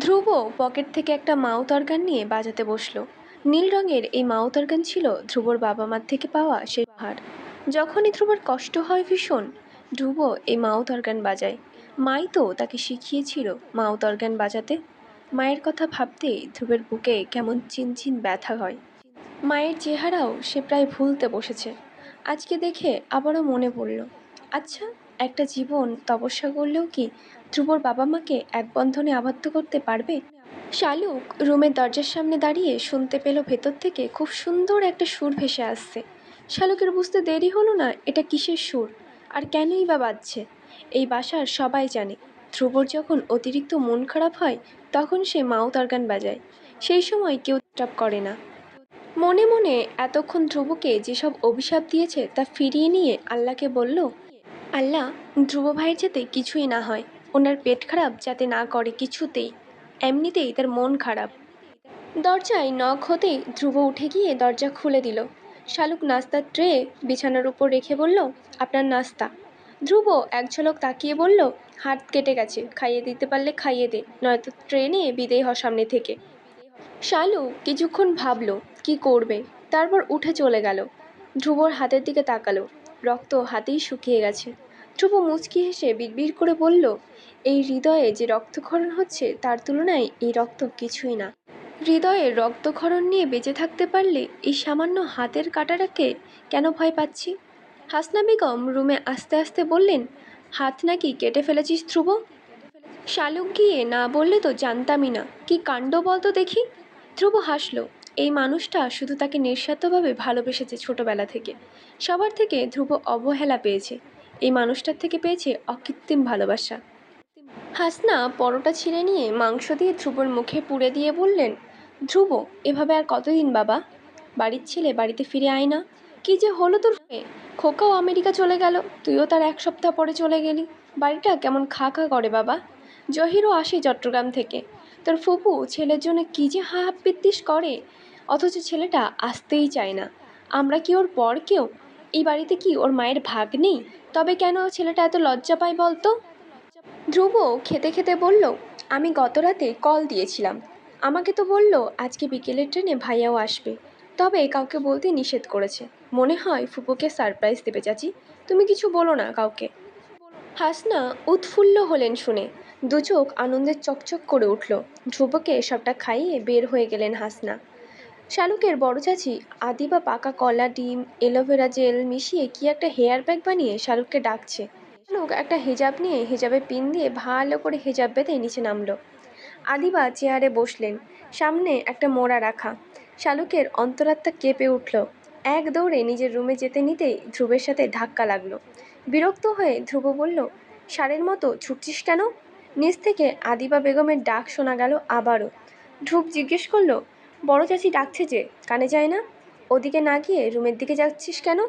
ধ্রুব pocket থেকে একটা mouth organ নিয়ে বাজাতে বসলো। নীল রঙের এই মাউথ অর্গান ছিল ধ্রুবর বাবা মার থেকে পাওয়া সে উপহার। যখনই ধ্রুবর কষ্ট হয় ভীষণ, ধ্রুব এই মাউথ অর্গান বাজায়। মাই তো তাকে শিখিয়েছিল মাউথ অর্গান বাজাতে। মায়ের কথা ভাবতেই ধ্রুবের বুকে কেমন চিনচিন ব্যথা হয়। মায়ের চেহারাও সে প্রায় ভুলতে বসেছে। আজকে দেখে আবারও মনে পড়ল, আচ্ছা, একটা জীবন তপস্যা করলেও কি ধ্রুবর বাবা মাকে এক বন্ধনে আবদ্ধ করতে পারবে? শালুক রুমের দরজার সামনে দাঁড়িয়ে শুনতে পেল ভেতর থেকে খুব সুন্দর একটা সুর ভেসে আসছে। শালুকের বুঝতে দেরি হলো না এটা কিসের সুর, আর কেনই বা বাজছে। এই বাসার সবাই জানে ধ্রুবর যখন অতিরিক্ত মন খারাপ হয় তখন সে মাউথ অর্গান বাজায়। সেই সময় কেউ ডিস্টার্ব করে না। মনে মনে এতক্ষণ ধ্রুবকে যেসব অভিশাপ দিয়েছে তা ফিরিয়ে নিয়ে আল্লাহকে বলল, আল্লাহ, ধ্রুব ভাইয়ের যাতে কিছুই না হয়, ওনার পেট খারাপ যাতে না করে কিছুতেই, এমনিতেই তার মন খারাপ। দরজায় নখ হতেই ধ্রুব উঠে গিয়ে দরজা খুলে দিল। শালুক নাস্তার ট্রে বিছানার উপর রেখে বলল, আপনার নাস্তা। ধ্রুব এক ঝলক তাকিয়ে বলল, হাত কেটে গেছে, খাইয়ে দিতে পারলে খাইয়ে দে, নয়তো ট্রেনে বিদেয় হ সামনে থেকে। শালুক কিছুক্ষণ ভাবল কি করবে, তারপর উঠে চলে গেল। ধ্রুবর হাতের দিকে তাকালো, রক্ত হাতেই শুকিয়ে গেছে। ধ্রুব মুচকি হেসে বিড়বিড় করে বলল, এই হৃদয়ে যে রক্তক্ষরণ হচ্ছে তার তুলনায় এই রক্ত কিছুই না। হৃদয়ের রক্তক্ষরণ নিয়ে বেঁচে থাকতে পারলে এই সামান্য হাতের কাটাটাকে কেন ভয় পাচ্ছি? হাসনা বেগম রুমে আস্তে আস্তে বললেন, হাত নাকি কেটে ফেলেছিস ধ্রুব? শালুক গিয়ে না বললে তো জানতামই না, কি কাণ্ড বলতো দেখি। ধ্রুব হাসলো। এই মানুষটা শুধু তাকে নিঃস্বার্থভাবে ভালোবেসেছে ছোটবেলা থেকে। সবার থেকে ধ্রুব অবহেলা পেয়েছে, এই মানুষটার থেকে পেয়েছে অকৃত্রিম ভালোবাসা। হাসনা পরোটা ছিঁড়ে নিয়ে মাংস দিয়ে ধ্রুবর মুখে পুড়ে দিয়ে বললেন, ধ্রুব, এভাবে আর কতদিন বাবা? বাড়ির ছেলে বাড়িতে ফিরে আয় না। কি যে হলো তোর? খোকাও আমেরিকা চলে গেল, তুইও তার এক সপ্তাহ পরে চলে গেলি। বাড়িটা কেমন খা খা করে বাবা। জহিরও আসে চট্টগ্রাম থেকে। তোর ফুপু ছেলের জন্য কী যে হাহাপিত্তিস করে, অথচ ছেলেটা আসতেই চায় না। আমরা কি ওর পর কেউ? এই বাড়িতে কি ওর মায়ের ভাগ নেই? তবে কেন ছেলেটা এত লজ্জা পায় বলতো? ধ্রুব খেতে খেতে বলল, আমি গত রাতে কল দিয়েছিলাম। আমাকে তো বলল আজকে বিকেলের ট্রেনে ভাইয়াও আসবে, তবে কাউকে বলতে নিষেধ করেছে। মনে হয় ফুপুকে সারপ্রাইজ দেবে চাচি, তুমি কিছু বলো না কাউকে। হাসনা উৎফুল্ল হলেন শুনে, দু চোখ আনন্দে চকচক করে উঠল। ধ্রুবকে সবটা খাইয়ে বের হয়ে গেলেন হাসনা। শালুকের বড় চাচি আদিবা পাকা কলা, ডিম, এলোভেরা জেল মিশিয়ে কি একটা হেয়ার প্যাক বানিয়ে শালুককে ডাকছে। শালুক একটা হিজাব নিয়ে হিজাবে পিন দিয়ে ভালো করে হিজাব বেঁধে নিচে নামলো। আদিবা চেয়ারে বসলেন, সামনে একটা মোড়া রাখা। শালুকের অন্তরাত্মা কেঁপে উঠল। এক দৌড়ে নিজের রুমে যেতে নিতেই ধ্রুবের সাথে ধাক্কা লাগলো। বিরক্ত হয়ে ধ্রুব বলল, ষাঁড়ের মতো ছুটছিস কেন? নিচ থেকে আদিবা বেগমের ডাক শোনা গেল আবারও। ধ্রুব জিজ্ঞেস করলো, বড় চাচি ডাকছে যে, কানে যায় না? ওদিকে না গিয়ে রুমের দিকে যাচ্ছিস কেন?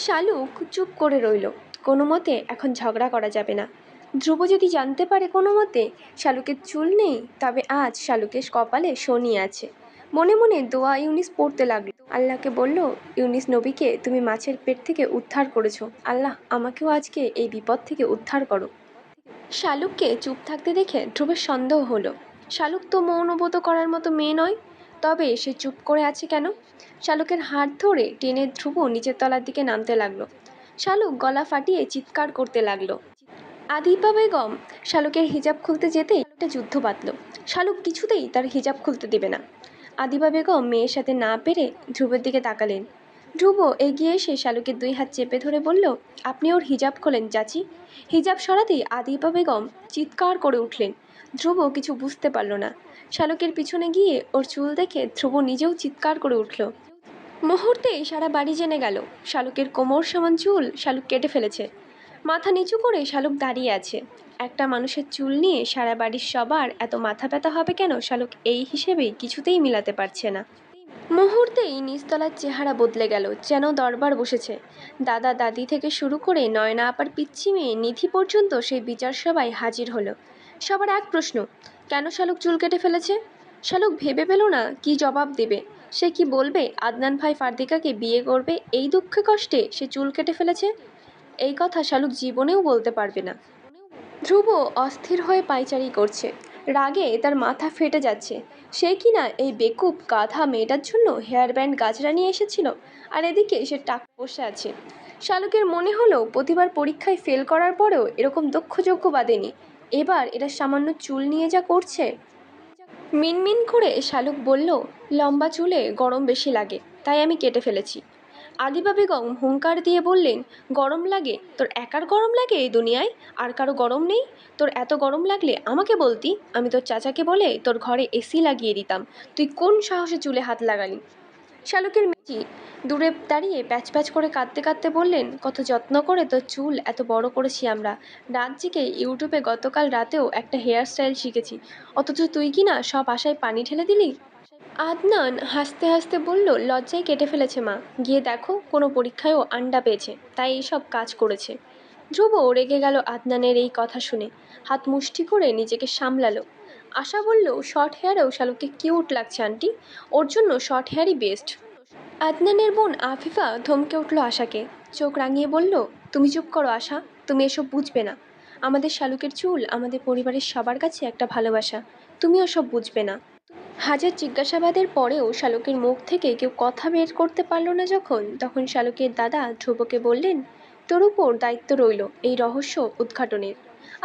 শালুক চুপ করে রইল। কোনো মতে এখন ঝগড়া করা যাবে না। ধ্রুব যদি জানতে পারে কোনো মতে শালুকের চুল নেই, তবে আজ শালুকের কপালে শনি আছে। মনে মনে দোয়া ইউনিস পড়তে লাগলো। আল্লাহকে বলল, ইউনিস নবীকে তুমি মাছের পেট থেকে উদ্ধার করেছো, আল্লাহ আমাকেও আজকে এই বিপদ থেকে উদ্ধার করো। শালুককে চুপ থাকতে দেখে ধ্রুবের সন্দেহ হলো। শালুক তো মৌনবোধ করার মতো মেয়ে নয়, তবে সে চুপ করে আছে কেন? শালুকের হাত ধরে টেনে ধ্রুব নিচের তলার দিকে নামতে লাগলো। শালুক গলা ফাটিয়ে চিৎকার করতে লাগলো। আদিবা বেগম শালুকের হিজাব খুলতে যেতেই একটা যুদ্ধ বাঁধল। শালুক কিছুতেই তার হিজাব খুলতে দেবে না। আদিবা বেগম মেয়ের সাথে না পেরে ধ্রুবের দিকে তাকালেন। ধ্রুব এগিয়ে এসে শালুকের দুই হাত চেপে ধরে বলল, আপনি ওর হিজাব খোলেন চাচি। হিজাব সরাতেই আদিবা বেগম চিৎকার করে উঠলেন। ধ্রুব কিছু বুঝতে পারল না। শালুকের পিছনে গিয়ে ওর চুল দেখে ধ্রুব নিজেও চিৎকার করে উঠল। মুহূর্তেই সারা বাড়ি জেনে গেল শালুকের কোমর সমান চুল শালুক কেটে ফেলেছে। মাথা নিচু করে শালুক দাঁড়িয়ে আছে। একটা মানুষের চুল নিয়ে সারা বাড়ির সবার এত মাথা ব্যথা হবে কেন শালুক এই হিসেবেই কিছুতেই মিলাতে পারছে না। মুহূর্তেই নিচতলার চেহারা বদলে গেল, যেন দরবার বসেছে। দাদা দাদি থেকে শুরু করে নয়না আপার পিচ্ছি মেয়ে নিধি পর্যন্ত সেই বিচার সভায় হাজির হলো। সবার এক প্রশ্ন, কেন শালুক চুল কেটে ফেলেছে? শালুক ভেবে পেল না কি জবাব দেবে। সে কি বলবে আদনান ভাই ফারদিকাকে বিয়ে করবে এই দুঃখে কষ্টে সে চুল কেটে ফেলেছে? এই কথা শালুক জীবনেও বলতে পারবে না। ধ্রুব অস্থির হয়ে পায়চারি করছে। রাগে তার মাথা ফেটে যাচ্ছে। সে কিনা এই বেকুব গাধা মেয়েটার জন্য হেয়ার ব্যান্ড গাজরা নিয়ে এসেছিল, আর এদিকে সে টাকা বসে আছে। শালুকের মনে হলো প্রতিবার পরীক্ষায় ফেল করার পরেও এরকম দক্ষযজ্ঞ বাঁধেনি, এবার এটা সামান্য চুল নিয়ে যা করছে। মিনমিন করে শালুক বলল, লম্বা চুলে গরম বেশি লাগে, তাই আমি কেটে ফেলেছি। আদিবা বেগম হুঙ্কার দিয়ে বললেন, গরম লাগে? তোর একার গরম লাগে এই দুনিয়ায়? আর কারো গরম নেই? তোর এত গরম লাগলে আমাকে বলতি, আমি তোর চাচাকে বলে তোর ঘরে এসি লাগিয়ে দিতাম। তুই কোন সাহসে চুলে হাত লাগালি? শালুকের মেজি দূরে দাঁড়িয়ে প্যাচ প্যাচ করে কাঁদতে কাঁদতে বললেন, কত যত্ন করে তোর চুল এত বড় করেছি আমরা। রাত জেগে ইউটিউবে গতকাল রাতেও একটা হেয়ার স্টাইল শিখেছি, অথচ তুই কি না সব আশায় পানি ঢেলে দিলি। আদনান হাসতে হাসতে বলল, লজ্জায় কেটে ফেলেছে মা, গিয়ে দেখো কোনো পরীক্ষায়ও আন্ডা পেয়েছে, তাই এইসব কাজ করেছে। ধ্রুব রেগে গেল আদনানের এই কথা শুনে, হাত মুষ্টি করে নিজেকে সামলালো। আশা বলল, শর্ট হেয়ারেও শালুককে কিউট লাগছে আন্টি, ওর জন্য শর্ট হেয়ারই বেস্ট। আদনানের বোন আফিফা ধমকে উঠল আশাকে, চোখ রাঙিয়ে বলল, তুমি চুপ করো আশা, তুমি এসব বুঝবে না। আমাদের শালুকের চুল আমাদের পরিবারের সবার কাছে একটা ভালোবাসা, তুমিও সব বুঝবে না। হাজার জিজ্ঞাসাবাদের পরেও শালুকের মুখ থেকে কেউ কথা বের করতে পারল না যখন, তখন শালুকের দাদা ধ্রুবকে বললেন, তোর উপর দায়িত্ব রইল এই রহস্য উদ্ঘাটনের।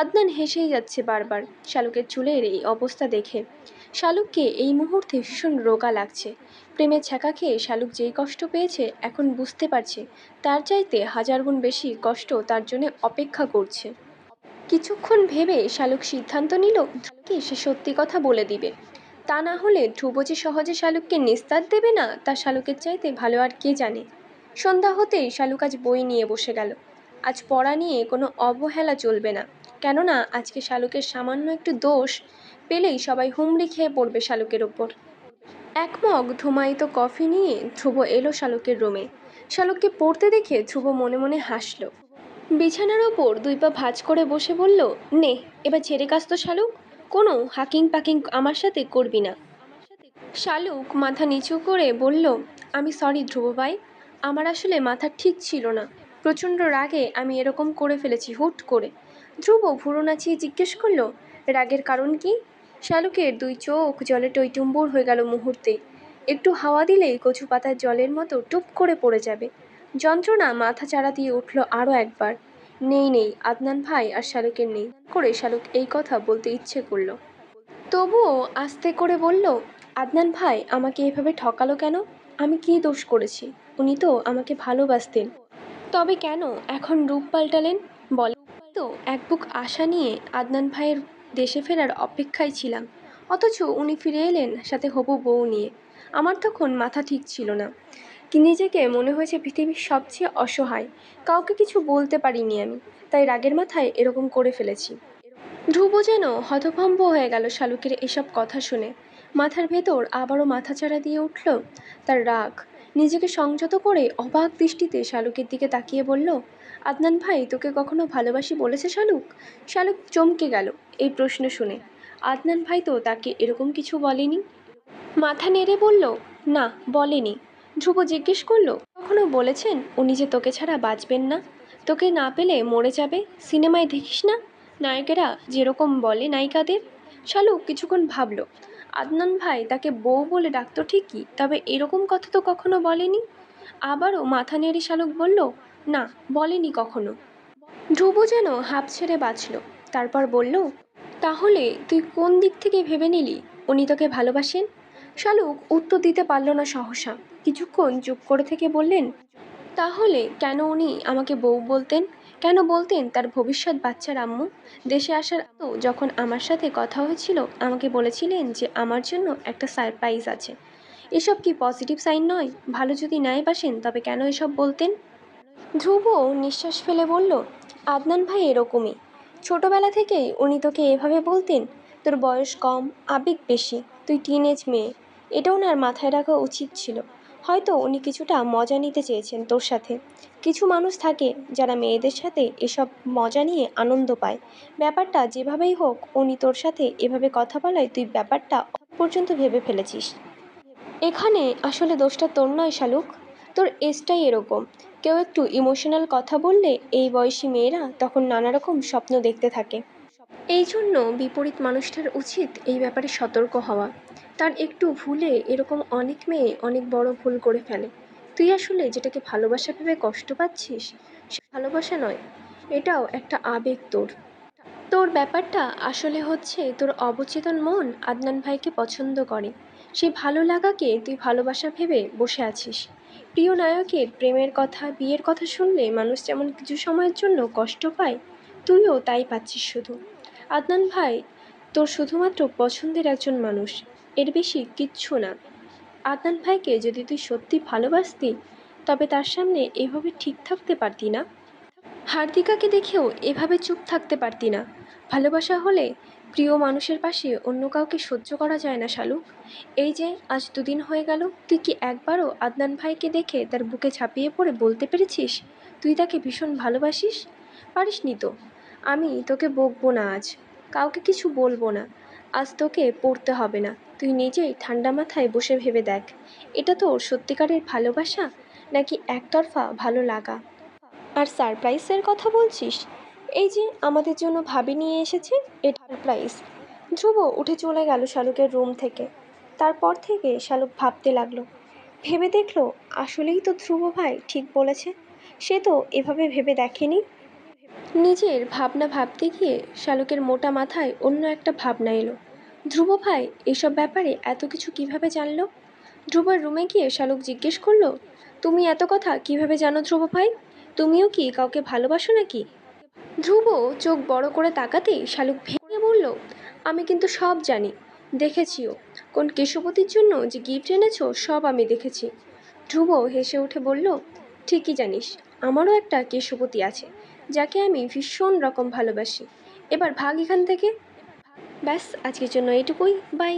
আদনান হেসেই যাচ্ছে বারবার শালুকের চুলের এই অবস্থা দেখে। শালুককে এই মুহূর্তে ভীষণ রোগা লাগছে। প্রেমের ছ্যাঁকা খেয়ে শালুক যেই কষ্ট পেয়েছে এখন বুঝতে পারছে, তার চাইতে হাজার গুণ বেশি কষ্ট তার জন্য অপেক্ষা করছে। কিছুক্ষণ ভেবে শালুক সিদ্ধান্ত নিল ধ্রুবকে সে সত্যি কথা বলে দিবে। তা না হলে ধ্রুব যে সহজে শালুককে নিস্তার দেবে না, তা শালুকের চাইতে ভালো আর কে জানে। সন্ধ্যা হতেই শালুক আজ বই নিয়ে বসে গেল। আজ পড়া নিয়ে কোনো অবহেলা চলবে না, কেননা আজকে শালুকের সামান্য একটু দোষ পেলেই সবাই হুমড়ি খেয়ে পড়বে শালুকের ওপর। এক মগ ধুমায়িত কফি নিয়ে ধ্রুব এলো শালুকের রুমে। শালুককে পড়তে দেখে ধ্রুব মনে মনে হাসল। বিছানার ওপর দুই পা ভাঁজ করে বসে বলল, নে এবার ছেড়ে কাজ তো শালুক, কোনো হাকিং পাকিং আমার সাথে করবি না। শালুক মাথা নিচু করে বলল, আমি সরি ধ্রুব ভাই, আমার আসলে মাথা ঠিক ছিল না, প্রচণ্ড রাগে আমি এরকম করে ফেলেছি হুট করে। ধ্রুব ভুরু নাচিয়ে জিজ্ঞেস করল, রাগের কারণ কি? শালুকের দুই চোখ জলে টইটুম্বুর হয়ে গেল মুহূর্তে। একটু হাওয়া দিলেই কচু পাতার জলের মতো টুপ করে পড়ে যাবে। যন্ত্রণা মাথা চাড়া দিয়ে উঠল আরও একবার। নেই নেই, আদনান ভাই আর শালুকের নেই করে শালুক এই কথা বলতে ইচ্ছে করলো। তবুও আস্তে করে বলল, আদনান ভাই আমাকে এভাবে ঠকালো কেন? আমি কী দোষ করেছি? উনি তো আমাকে ভালোবাসতেন, তবে কেন এখন রূপ পাল্টালেন? বলে তো এক বুক আশা নিয়ে আদনান ভাইয়ের দেশে ফেরার অপেক্ষায় ছিলাম, অথচ উনি ফিরে এলেন সাথে হবু বউ নিয়ে। আমার তখন মাথা ঠিক ছিল না, কি নিজেকে মনে হয়েছে পৃথিবীর সবচেয়ে অসহায়, কাউকে কিছু বলতে পারিনি আমি, তাই রাগের মাথায় এরকম করে ফেলেছি। ধ্রুব যেন হতভম্ব হয়ে গেল শালুকের এসব কথা শুনে। মাথার ভেতর আবারও মাথাচাড়া দিয়ে উঠল তার রাগ। নিজেকে সংযত করে অবাক দৃষ্টিতে শালুকের দিকে তাকিয়ে বলল, আদনান ভাই তোকে কখনো ভালোবাসি বলেছে শালুক? শালুক চমকে গেল এই প্রশ্ন শুনে। আদনান ভাই তো তাকে এরকম কিছু বলেনি। মাথা নেড়ে বলল, না বলেনি। ধ্রুব জিজ্ঞেস করলো, কখনো বলেছেন উনি যে তোকে ছাড়া বাঁচবেন না, তোকে না পেলে মরে যাবে? সিনেমায় দেখিস না নায়কেরা যেরকম বলে নায়িকাদের? শালুক কিছুক্ষণ ভাবল। আদনান ভাই তাকে বউ বলে ডাকতো ঠিকই, তবে এরকম কথা তো কখনো বলেনি। আবারও মাথা নেড়ে শালুক বলল, না বলেনি কখনো। ধ্রুব যেন হাঁপ ছেড়ে বাঁচল। তারপর বলল, তাহলে তুই কোন দিক থেকে ভেবে নিলি উনি তোকে ভালোবাসেন? শালুক উত্তর দিতে পারল না সহসা। কিছুক্ষণ চুপ করে থেকে বললেন, তাহলে কেন উনি আমাকে বউ বলতেন? কেন বলতেন তার ভবিষ্যৎ বাচ্চার আম্মু? দেশে আসার আগেও যখন আমার সাথে কথা হয়েছিল আমাকে বলেছিলেন যে আমার জন্য একটা সারপ্রাইজ আছে। এসব কি পজিটিভ সাইন নয়? ভালো যদি নাই বাসেন তবে কেন এসব বলতেন? ধ্রুব নিঃশ্বাস ফেলে বলল, আদনান ভাই এরকমই। ছোটবেলা থেকেই উনি তোকে এভাবে বলতেন? তোর বয়স কম, আবেগ বেশি, তুই টিনেজ মেয়ে, এটা ওনার মাথায় রাখা উচিত ছিল। হয়তো উনি কিছুটা মজা নিতে চেয়েছেন তোর সাথে। কিছু মানুষ থাকে যারা মেয়েদের সাথে এসব মজা নিয়ে আনন্দ পায়। ব্যাপারটা যেভাবেই হোক উনি তোর সাথে এভাবে কথা বলায় তুই ব্যাপারটা পর্যন্ত ভেবে ফেলেছিস। এখানে আসলে দোষটা তোর নয় শালুক, তোর এজটাই এরকম। কেউ একটু ইমোশনাল কথা বললে এই বয়সী মেয়েরা তখন নানা রকম স্বপ্ন দেখতে থাকে। এই জন্য বিপরীত মানুষটার উচিত এই ব্যাপারে সতর্ক হওয়া। তার একটু ভুলে এরকম অনেক মেয়ে অনেক বড় ভুল করে ফেলে। তুই আসলে যেটাকে ভালোবাসা ভেবে কষ্ট পাচ্ছিস, সে ভালোবাসা নয়, এটাও একটা আবেগ তোর। তোর ব্যাপারটা আসলে হচ্ছে তোর অবচেতন মন আদনান ভাইকে পছন্দ করে। সেই ভালো লাগাকে তুই ভালোবাসা ভেবে বসে আছিস। প্রিয় নায়কের প্রেমের কথা, বিয়ের কথা শুনলে মানুষ যেমন কিছু সময়ের জন্য কষ্ট পায়, তুইও তাই পাচ্ছিস শুধু। আদনান ভাই তোর শুধুমাত্র পছন্দের একজন মানুষ, এর বেশি কিচ্ছু না। আদনান ভাইকে যদি তুই সত্যি ভালোবাসতি, তবে তার সামনে এভাবে ঠিক থাকতে পারতি না। হার্দিকাকে দেখেও এভাবে চুপ থাকতে পারতি না। ভালোবাসা হলে প্রিয় মানুষের পাশে অন্য কাউকে সহ্য করা যায় না শালুক। এই যে আজ দুদিন হয়ে গেল, তুই কি একবারও আদনান ভাইকে দেখে তার বুকে ঝাঁপিয়ে পড়ে বলতে পেরেছিস তুই তাকে ভীষণ ভালোবাসিস? পারিসনি তো। আমি তোকে বকবো না আজ, কাউকে কিছু বলবো না। আজ তোকে পড়তে হবে না, তুই নিজেই ঠান্ডা মাথায় বসে ভেবে দেখ, এটা তোর সত্যিকারের ভালোবাসা নাকি একতরফা ভালো লাগা? আর সারপ্রাইজের কথা বলছিস, এই যে আমাদের জন্য ভাবি নিয়ে এসেছে, এটা সারপ্রাইজ। ধ্রুব উঠে চলে গেল শালুকের রুম থেকে। তারপর থেকে শালুক ভাবতে লাগলো, ভেবে দেখলো আসলেই তো ধ্রুব ভাই ঠিক বলেছে। সে তো এভাবে ভেবে দেখেনি। নিজের ভাবনা ভাবতে গিয়ে শালুকের মোটা মাথায় অন্য একটা ভাবনা এলো। ধ্রুব ভাই এসব ব্যাপারে এত কিছু কিভাবে জানলো? ধ্রুবর রুমে গিয়ে শালুক জিজ্ঞেস করলো, তুমি এত কথা কিভাবে জানো ধ্রুব ভাই? তুমিও কি কাউকে ভালোবাসো নাকি? ধ্রুব চোখ বড় করে তাকাতেই শালুক ভেঙে বলল, আমি কিন্তু সব জানি, দেখেছিও। কোন কেশবতীর জন্য যে গিফট এনেছো সব আমি দেখেছি। ধ্রুব হেসে উঠে বলল, ঠিকই জানিস, আমারও একটা কেশবতী আছে, যাকে আমি ভীষণ রকম ভালোবাসি। এবার ভাগ এখান থেকে। ব্যাস আজকের জন্য এটুকুই, বাই।